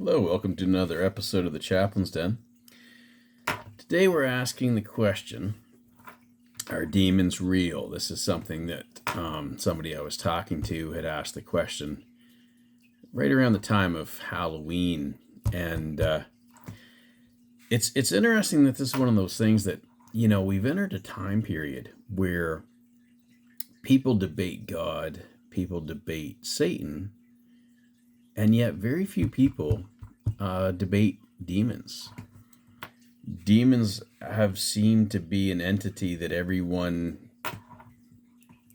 Hello, welcome to another episode of the Chaplain's Den. Today we're asking the question, are demons real? This is something that somebody I was talking to had asked the question right around the time of Halloween. And it's interesting that this is one of those things that, we've entered a time period where people debate God, people debate Satan, and yet very few people debate demons. Demons have seemed to be an entity that everyone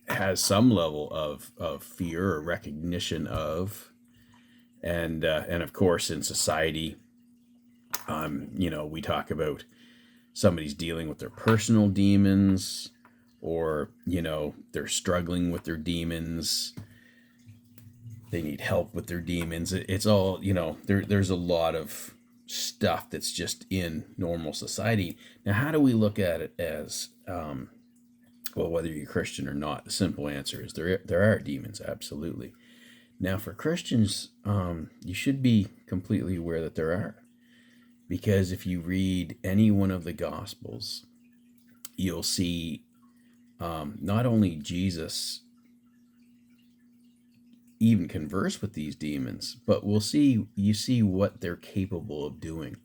has some level of fear or recognition of, and of course in society, we talk about somebody's dealing with their personal demons, or they're struggling with their demons. They need help with their demons. It's all there's a lot of stuff that's just in normal society. Now, how do we look at it as well, whether you're Christian or not? The simple answer is there are demons, absolutely. Now, for Christians, you should be completely aware that there are, because if you read any one of the Gospels, you'll see not only Jesus even converse with these demons, but you see what they're capable of doing.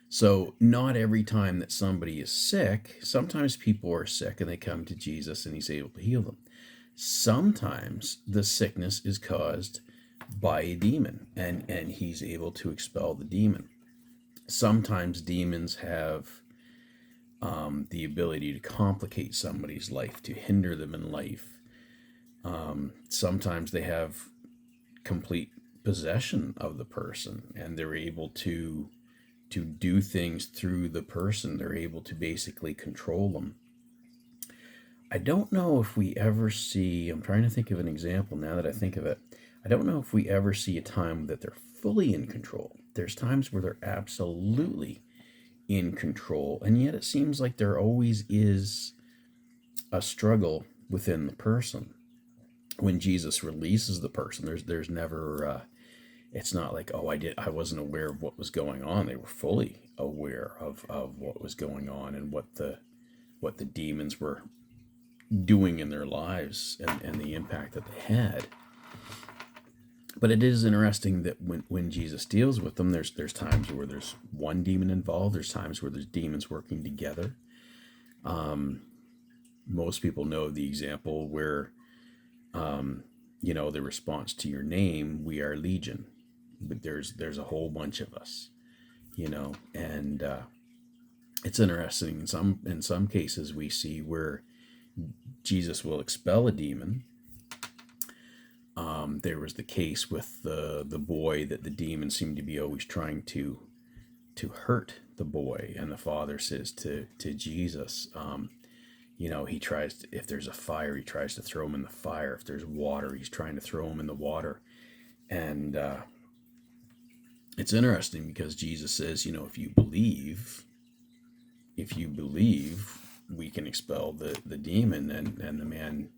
So not every time that somebody is sick, sometimes people are sick and they come to Jesus and he's able to heal them. Sometimes the sickness is caused by a demon and he's able to expel the demon. Sometimes demons have the ability to complicate somebody's life, to hinder them in life. Sometimes they have complete possession of the person and they're able to do things through the person. They're able to basically control them. I don't know if we ever see, I'm trying to think of an example now that I think of it. I don't know if we ever see a time that they're fully in control. There's times where they're absolutely in control, and yet it seems like there always is a struggle within the person. When Jesus releases the person, there's never it's not like, oh, I wasn't aware of what was going on. They were fully aware of what was going on and what the demons were doing in their lives, and the impact that they had. But it is interesting that when Jesus deals with them, there's times where there's one demon involved. There's times where there's demons working together. Most people know the example where the response to your name, we are legion, but there's a whole bunch of us, and it's interesting. In some cases we see where Jesus will expel a demon. There was the case with the boy that the demon seemed to be always trying to hurt the boy, and the father says to Jesus, he tries to, if there's a fire, he tries to throw him in the fire. If there's water, he's trying to throw him in the water. And it's interesting because Jesus says, if you believe, we can expel the demon. And the man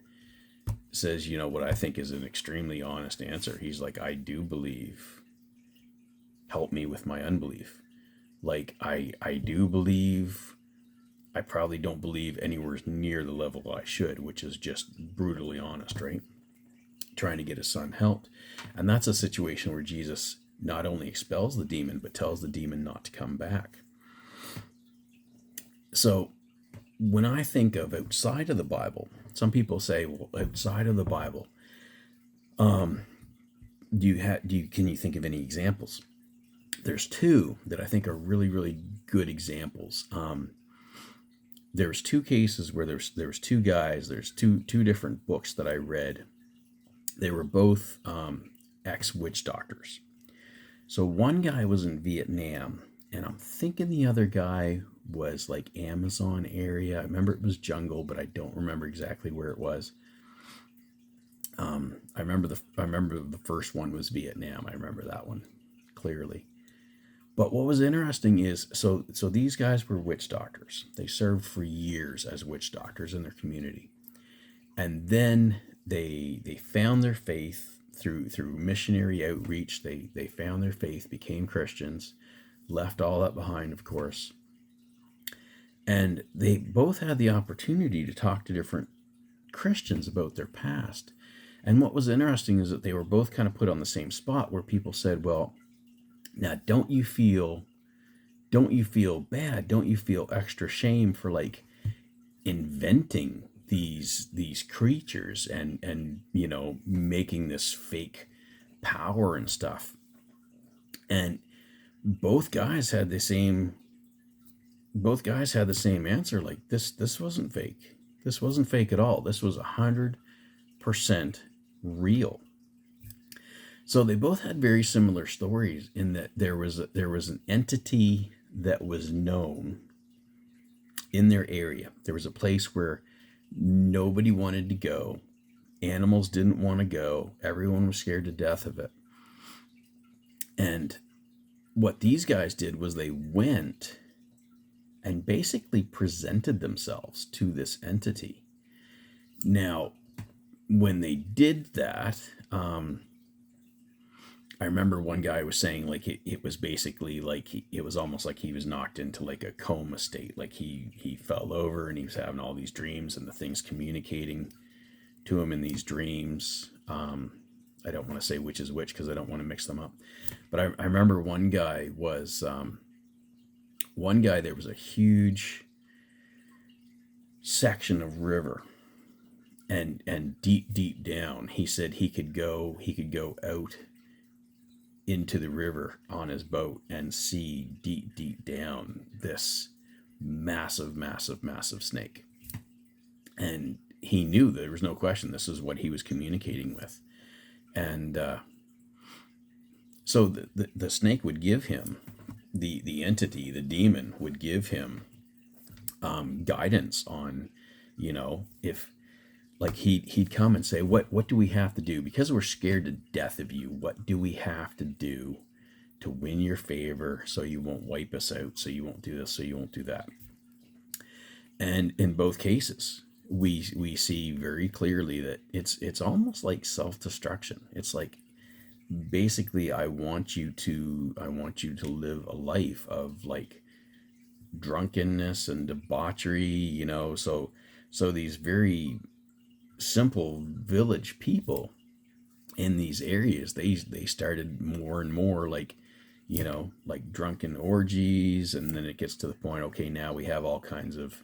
says, what I think is an extremely honest answer. He's like, I do believe. Help me with my unbelief. Like, I do believe. I probably don't believe anywhere near the level I should, which is just brutally honest, right? Trying to get his son helped. And that's a situation where Jesus not only expels the demon, but tells the demon not to come back. So when I think of outside of the Bible, some people say, well, outside of the Bible, can you think of any examples? There's two that I think are really, really good examples. There's two cases where there's two guys. There's two different books that I read. They were both ex-witch doctors. So one guy was in Vietnam, and I'm thinking the other guy was like Amazon area. I remember it was jungle, but I don't remember exactly where it was. I remember the first one was Vietnam. I remember that one clearly. But what was interesting is, so these guys were witch doctors. They served for years as witch doctors in their community. And then they found their faith through missionary outreach, they found their faith, became Christians, left all that behind, of course. And they both had the opportunity to talk to different Christians about their past. And what was interesting is that they were both kind of put on the same spot where people said, well, now don't you feel bad? Don't you feel extra shame for like inventing these creatures and making this fake power and stuff? And both guys had the same answer. Like, this wasn't fake. This wasn't fake at all. This was 100% real. So they both had very similar stories in that there was an entity that was known in their area. There was a place where nobody wanted to go. Animals didn't want to go. Everyone was scared to death of it. And what these guys did was they went and basically presented themselves to this entity. Now, when they did that, I remember one guy was saying like it was basically like it was almost like he was knocked into like a coma state. Like he fell over and he was having all these dreams and the things communicating to him in these dreams. I don't want to say which is which because I don't want to mix them up. But I remember one guy, there was a huge section of river, and deep down, he said he could go out into the river on his boat and see deep down this massive snake. And he knew there was no question this is what he was communicating with. And so the snake would give him, the entity, the demon would give him guidance on, if like he'd come and say, what do we have to do? Because we're scared to death of you, what do we have to do to win your favor so you won't wipe us out, so you won't do this, so you won't do that? And in both cases, we see very clearly that it's almost like self-destruction. It's like, basically, I want you to live a life of like drunkenness and debauchery, so these very simple village people in these areas, they started more and more like drunken orgies, and then it gets to the point, okay, now we have all kinds of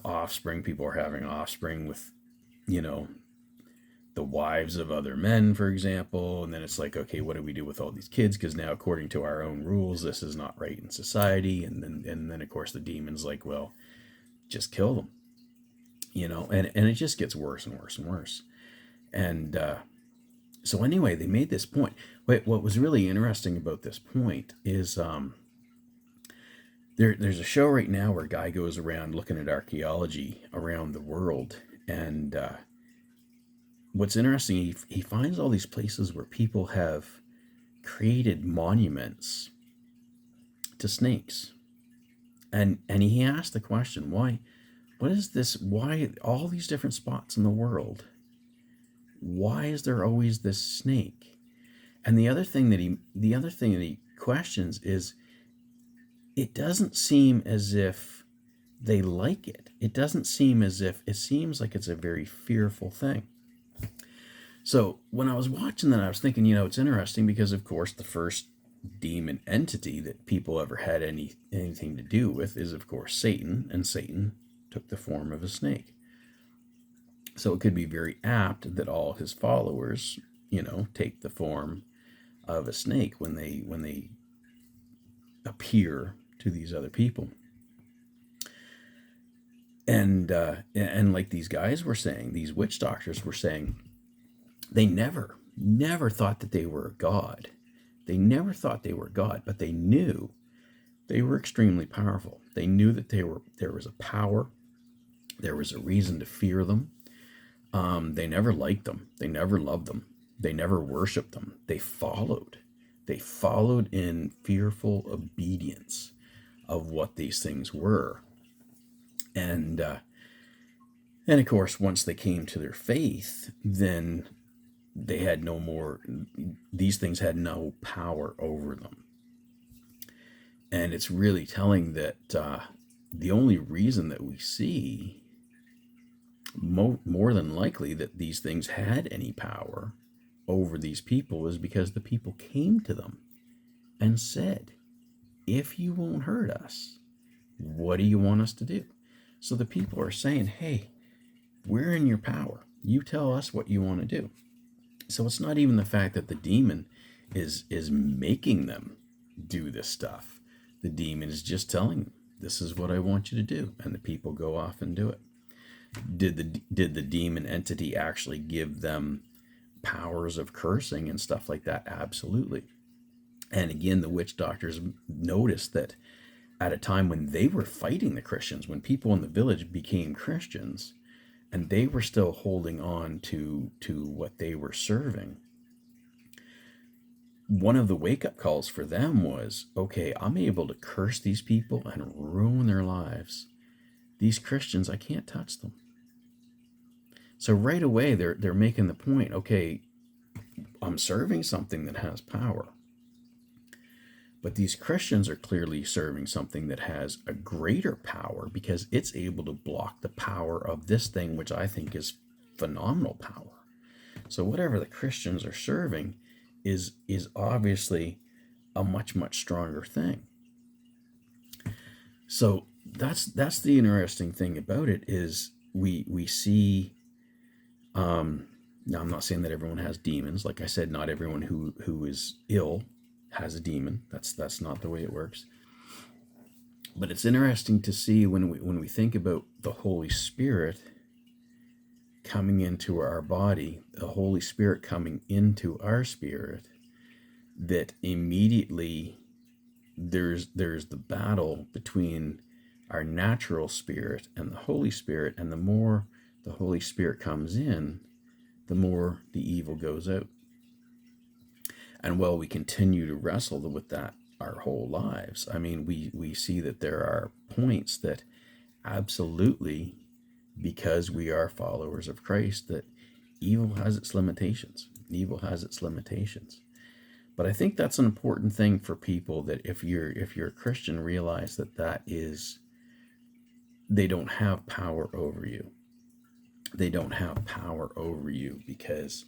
offspring. People are having offspring with the wives of other men, for example. And then it's like, okay, what do we do with all these kids? Because now, according to our own rules, this is not right in society. And then of course the demon's like, well, just kill them, and it just gets worse and worse and worse. And so anyway, they made this point. What was really interesting about this point is there's a show right now where a guy goes around looking at archaeology around the world, and what's interesting, he finds all these places where people have created monuments to snakes. And he asked the question, why all these different spots in the world? Why is there always this snake? And the other thing that he questions is, it doesn't seem as if they like it. It seems like it's a very fearful thing. So when I was watching that, I was thinking, it's interesting because, of course, the first demon entity that people ever had anything to do with is, of course, Satan, and Satan took the form of a snake. So it could be very apt that all his followers, take the form of a snake when they appear to these other people. And like these guys were saying, these witch doctors were saying, they never thought that they were a god. They never thought they were God, but they knew they were extremely powerful. They knew that there was a power. There was a reason to fear them. They never liked them. They never loved them. They never worshiped them. They followed in fearful obedience of what these things were. And of course, once they came to their faith, then they had no more, these things had no power over them. And it's really telling that the only reason that we see more than likely that these things had any power over these people is because the people came to them and said, if you won't hurt us, what do you want us to do? So the people are saying, hey, we're in your power. You tell us what you want to do. So it's not even the fact that the demon is making them do this stuff. The demon is just telling them, this is what I want you to do. And the people go off and do it. Did the demon entity actually give them powers of cursing and stuff like that? Absolutely. And again, the witch doctors noticed that at a time when they were fighting the Christians, when people in the village became Christians, and they were still holding on to what they were serving, one of the wake-up calls for them was, okay, I'm able to curse these people and ruin their lives. These Christians, I can't touch them. So right away, they're making the point, okay, I'm serving something that has power. But these Christians are clearly serving something that has a greater power because it's able to block the power of this thing, which I think is phenomenal power. So whatever the Christians are serving is obviously a much, much stronger thing. So that's the interesting thing about it is we see. Now I'm not saying that everyone has demons. Like I said, not everyone who is ill has a demon. That's not the way it works. But it's interesting to see when we think about the Holy Spirit coming into our body, the Holy Spirit coming into our spirit, that immediately there's the battle between our natural spirit and the Holy Spirit, and the more the Holy Spirit comes in, the more the evil goes out. And while we continue to wrestle with that our whole lives, I mean, we see that there are points that absolutely, because we are followers of Christ, that evil has its limitations. Evil has its limitations. But I think that's an important thing for people, that if you're a Christian, realize that is, they don't have power over you. They don't have power over you because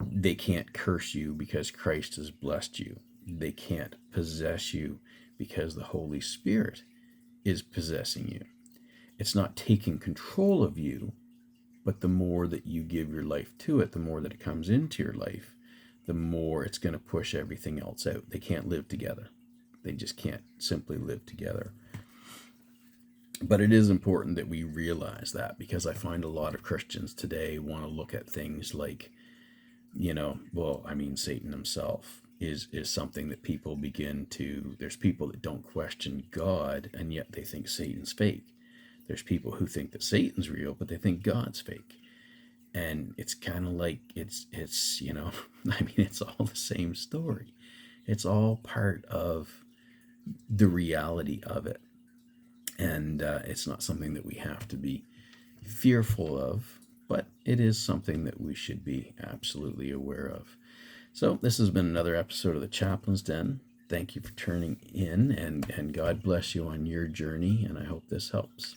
they can't curse you because Christ has blessed you. They can't possess you because the Holy Spirit is possessing you. It's not taking control of you, but the more that you give your life to it, the more that it comes into your life, the more it's going to push everything else out. They can't live together. They just can't simply live together. But it is important that we realize that, because I find a lot of Christians today want to look at things like, Satan himself is something that people begin to, there's people that don't question God, and yet they think Satan's fake. There's people who think that Satan's real, but they think God's fake. And it's kind of like, it's it's all the same story. It's all part of the reality of it. And it's not something that we have to be fearful of, but it is something that we should be absolutely aware of. So this has been another episode of the Chaplain's Den. Thank you for tuning in, and God bless you on your journey, and I hope this helps.